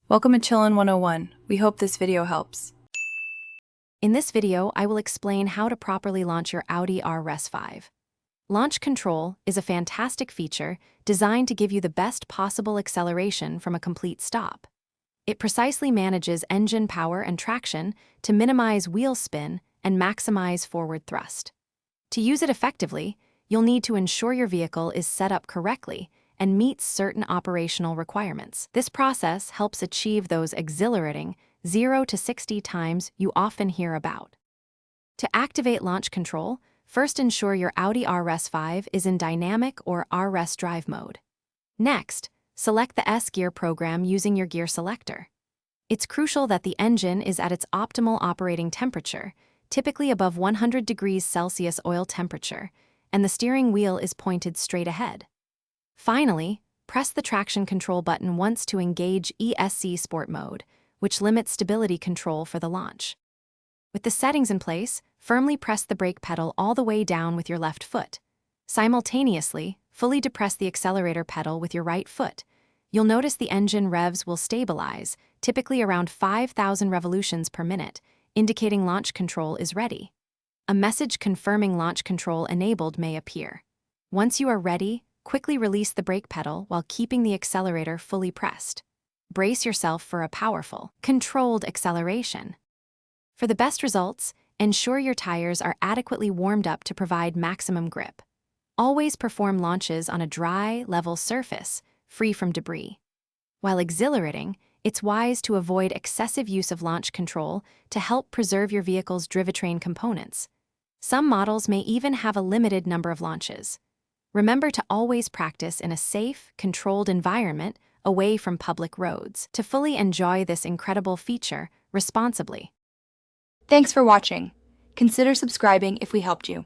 Welcome to Chillin' 101. We hope this video helps. In this video, I will explain how to properly launch your Audi RS5. Launch control is a fantastic feature designed to give you the best possible acceleration from a complete stop. It precisely manages engine power and traction to minimize wheel spin and maximize forward thrust. To use it effectively, you'll need to ensure your vehicle is set up correctly and meets certain operational requirements. This process helps achieve those exhilarating 0 to 60 times you often hear about. To activate launch control, first ensure your Audi RS5 is in dynamic or RS drive mode. Next, select the S gear program using your gear selector. It's crucial that the engine is at its optimal operating temperature, typically above 100 degrees Celsius oil temperature, and the steering wheel is pointed straight ahead. Finally, press the traction control button once to engage ESC Sport Mode, which limits stability control for the launch. With the settings in place, firmly press the brake pedal all the way down with your left foot. Simultaneously, fully depress the accelerator pedal with your right foot. You'll notice the engine revs will stabilize, typically around 5,000 revolutions per minute, indicating launch control is ready. A message confirming launch control enabled may appear. Once you are ready, quickly release the brake pedal while keeping the accelerator fully pressed. Brace yourself for a powerful, controlled acceleration. For the best results, ensure your tires are adequately warmed up to provide maximum grip. Always perform launches on a dry, level surface, free from debris. While exhilarating, it's wise to avoid excessive use of launch control to help preserve your vehicle's drivetrain components. Some models may even have a limited number of launches. Remember to always practice in a safe, controlled environment away from public roads to fully enjoy this incredible feature responsibly. Thanks for watching. Consider subscribing if we helped you.